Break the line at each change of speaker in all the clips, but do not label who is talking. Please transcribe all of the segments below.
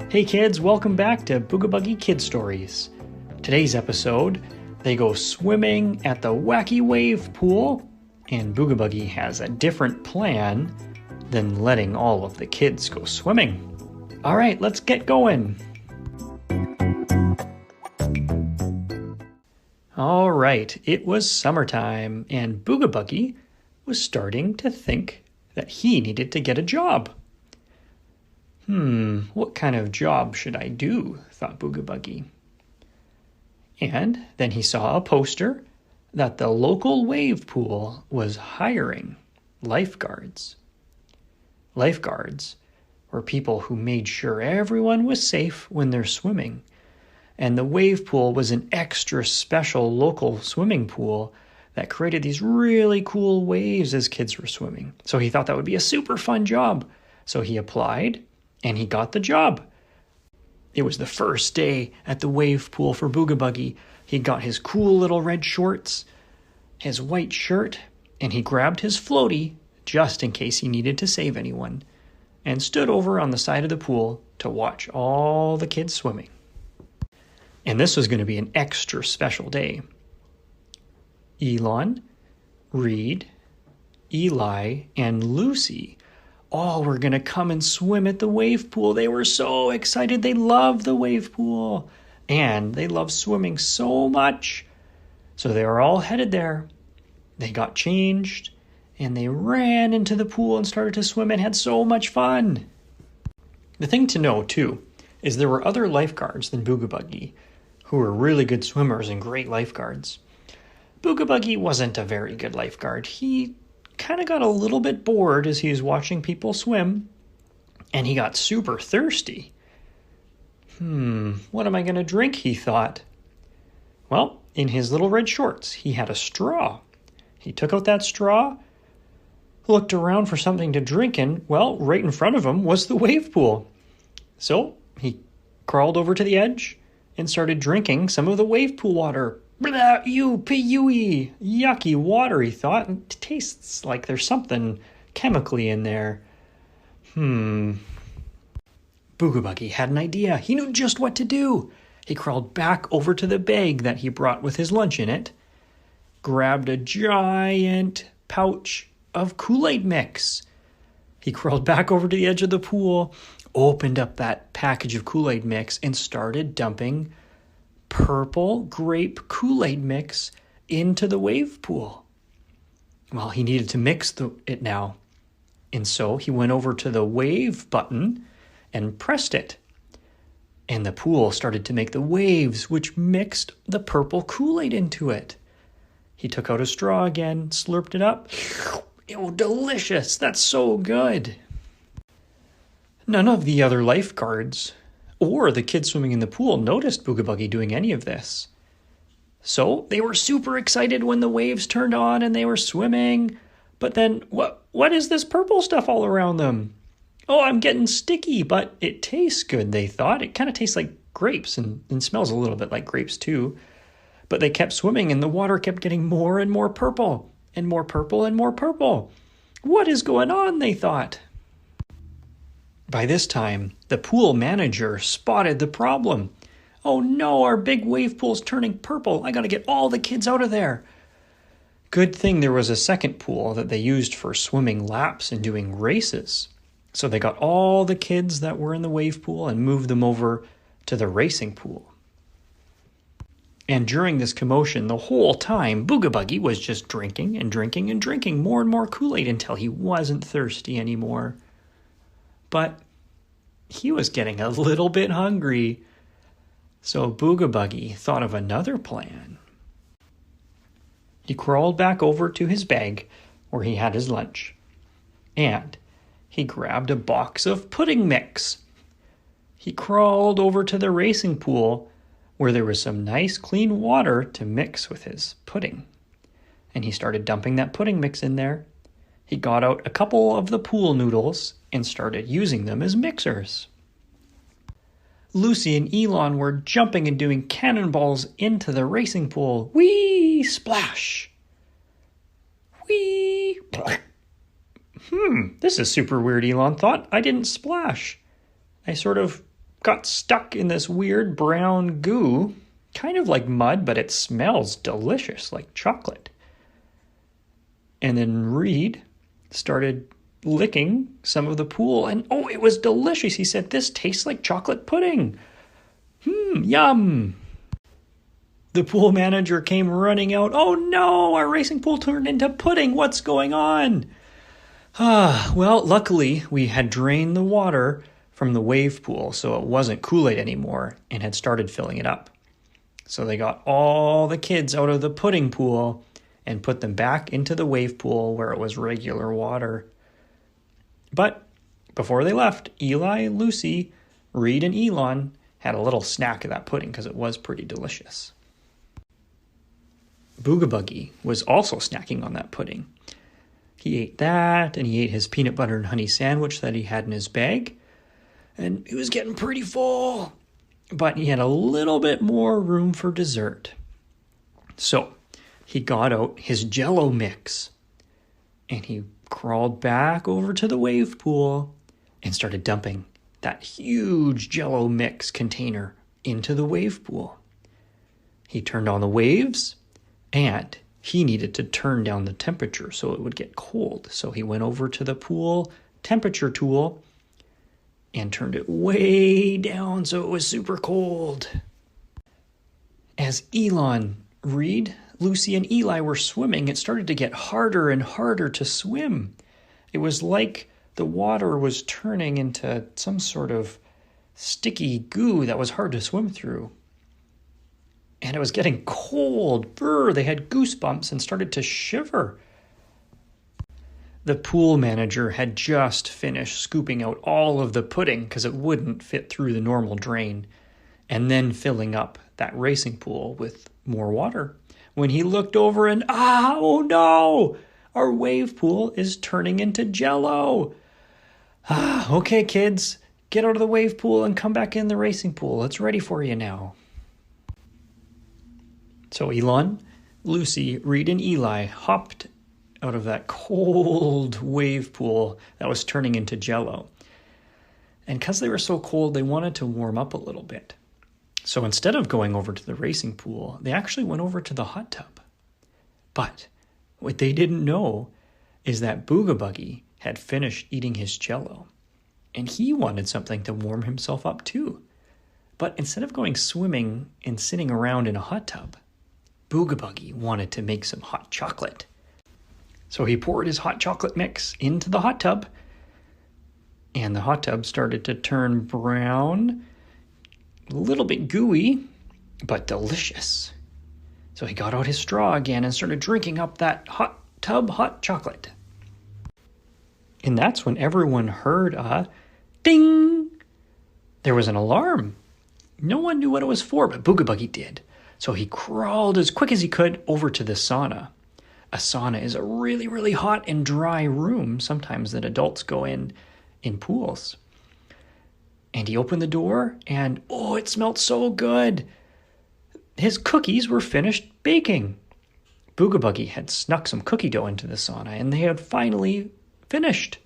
Hey kids, welcome back to Booga Buggie Kid Stories. Today's episode, they go swimming at the Wacky wave pool, and Booga Buggie has a different plan than letting all of the kids go swimming. All right, let's get going. All right, it was summertime, and Booga Buggie was starting to think that he needed to get a job. What kind of job should I do? Thought Booga Buggie. And then he saw a poster that the local wave pool was hiring lifeguards. Lifeguards were people who made sure everyone was safe when they're swimming. And the wave pool was an extra special local swimming pool that created these really cool waves as kids were swimming. So he thought that would be a super fun job. So he applied. And he got the job. It was the first day at the wave pool for Booga Buggie. He got his cool little red shorts, his white shirt, and he grabbed his floaty just in case he needed to save anyone, and stood over on the side of the pool to watch all the kids swimming. And this was going to be an extra special day. Elon, Reed, Eli, and Lucy all were going to come and swim at the wave pool. They were so excited. They loved the wave pool. And they loved swimming so much. So they were all headed there. They got changed. And they ran into the pool and started to swim and had so much fun. The thing to know, too, is there were other lifeguards than Booga Buggie who were really good swimmers and great lifeguards. Booga Buggie wasn't a very good lifeguard. He kind of got a little bit bored as he was watching people swim, and he got super thirsty. What am I going to drink, he thought. Well, in his little red shorts, he had a straw. He took out that straw, looked around for something to drink, and, well, right in front of him was the wave pool. So he crawled over to the edge and started drinking some of the wave pool water. Blah, pee-wee, yucky water, he thought. It tastes like there's something chemically in there. Booga Buggie had an idea. He knew just what to do. He crawled back over to the bag that he brought with his lunch in it, grabbed a giant pouch of Kool-Aid mix. He crawled back over to the edge of the pool, opened up that package of Kool-Aid mix, and started dumping purple grape Kool-Aid mix into the wave pool. Well, he needed to mix it now. And so he went over to the wave button and pressed it. And the pool started to make the waves, which mixed the purple Kool-Aid into it. He took out a straw again, slurped it up. Oh, delicious. That's so good. None of the other lifeguards or the kids swimming in the pool noticed Booga Buggie doing any of this. So they were super excited when the waves turned on and they were swimming. But then, what is this purple stuff all around them? Oh, I'm getting sticky, but it tastes good, they thought. It kind of tastes like grapes and smells a little bit like grapes too. But they kept swimming and the water kept getting more and more purple and more purple and more purple. What is going on, they thought. By this time, the pool manager spotted the problem. Oh no, our big wave pool's turning purple. I gotta get all the kids out of there. Good thing there was a second pool that they used for swimming laps and doing races. So they got all the kids that were in the wave pool and moved them over to the racing pool. And during this commotion, the whole time, Booga Buggie was just drinking and drinking and drinking more and more Kool-Aid until he wasn't thirsty anymore. But he was getting a little bit hungry. So Booga Buggie thought of another plan. He crawled back over to his bag where he had his lunch. And he grabbed a box of pudding mix. He crawled over to the racing pool where there was some nice clean water to mix with his pudding. And he started dumping that pudding mix in there. He got out a couple of the pool noodles and started using them as mixers. Lucy and Elon were jumping and doing cannonballs into the racing pool. Whee! Splash! Whee! This is super weird, Elon thought. I didn't splash. I sort of got stuck in this weird brown goo, kind of like mud, but it smells delicious, like chocolate. And then Reed started licking some of the pool, and oh, it was delicious. He said, "This tastes like chocolate pudding. Yum." The pool manager came running out. "Oh no, our racing pool turned into pudding. What's going on?" Well, luckily we had drained the water from the wave pool, so it wasn't Kool-Aid anymore and had started filling it up. So they got all the kids out of the pudding pool and put them back into the wave pool where it was regular water. But before they left, Eli, Lucy, Reed, and Elon had a little snack of that pudding because it was pretty delicious. Booga Buggie was also snacking on that pudding. He ate that, and he ate his peanut butter and honey sandwich that he had in his bag, and he was getting pretty full, but he had a little bit more room for dessert. So he got out his Jell-O mix, and he crawled back over to the wave pool and started dumping that huge Jell-O mix container into the wave pool. He turned on the waves, and he needed to turn down the temperature so it would get cold. So he went over to the pool temperature tool and turned it way down so it was super cold. As Elon, Reed, Lucy, and Eli were swimming, it started to get harder and harder to swim. It was like the water was turning into some sort of sticky goo that was hard to swim through. And it was getting cold. They had goosebumps and started to shiver. The pool manager had just finished scooping out all of the pudding because it wouldn't fit through the normal drain, and then filling up that racing pool with more water. When he looked over and, oh no, our wave pool is turning into Jell-O. Okay, kids, get out of the wave pool and come back in the racing pool. It's ready for you now. So Elon, Lucy, Reed, and Eli hopped out of that cold wave pool that was turning into Jell-O. And because they were so cold, they wanted to warm up a little bit. So instead of going over to the racing pool, they actually went over to the hot tub. But what they didn't know is that Booga Buggie had finished eating his Jell-O, and he wanted something to warm himself up too. But instead of going swimming and sitting around in a hot tub, Booga Buggie wanted to make some hot chocolate. So he poured his hot chocolate mix into the hot tub, and the hot tub started to turn brown, a little bit gooey, but delicious. So he got out his straw again and started drinking up that hot tub hot chocolate. And that's when everyone heard a ding. There was an alarm. No one knew what it was for, but Booga Buggie did. So he crawled as quick as he could over to the sauna. A sauna is a really, really hot and dry room sometimes that adults go in pools. And he opened the door and, it smelled so good. His cookies were finished baking. Booga Buggie had snuck some cookie dough into the sauna and they had finally finished.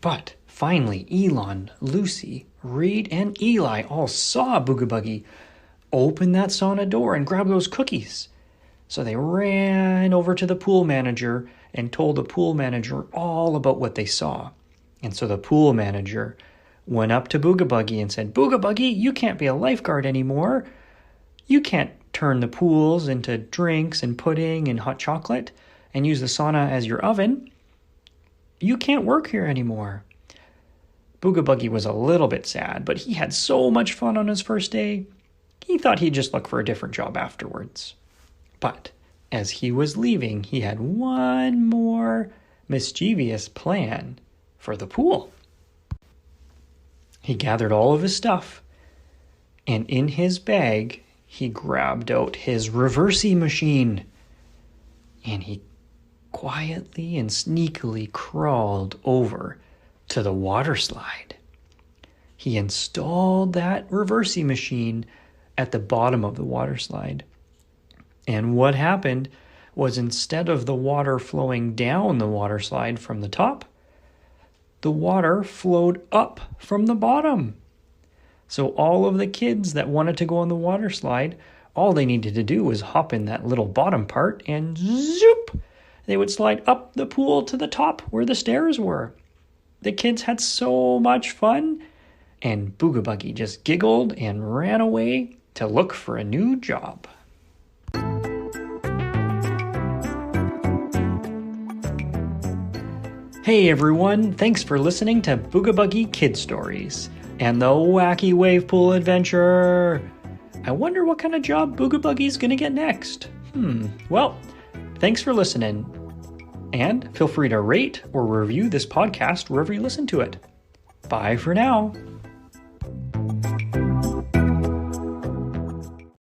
But finally, Elon, Lucy, Reed, and Eli all saw Booga Buggie open that sauna door and grab those cookies. So they ran over to the pool manager and told the pool manager all about what they saw. And so the pool manager went up to Booga Buggie and said, "Booga Buggie, you can't be a lifeguard anymore. You can't turn the pools into drinks and pudding and hot chocolate and use the sauna as your oven. You can't work here anymore." Booga Buggie was a little bit sad, but he had so much fun on his first day, he thought he'd just look for a different job afterwards. But as he was leaving, he had one more mischievous plan for the pool. He gathered all of his stuff, and in his bag, he grabbed out his reversey machine, and he quietly and sneakily crawled over to the water slide. He installed that reversey machine at the bottom of the water slide. And what happened was, instead of the water flowing down the water slide from the top, the water flowed up from the bottom. So all of the kids that wanted to go on the water slide, all they needed to do was hop in that little bottom part and zoop! They would slide up the pool to the top where the stairs were. The kids had so much fun, and Booga Buggie just giggled and ran away to look for a new job. Hey everyone, thanks for listening to Booga Buggie Kid Stories and the Wacky Wave Pool Adventure. I wonder what kind of job Booga Buggie's gonna get next. Well, thanks for listening. And feel free to rate or review this podcast wherever you listen to it. Bye for now.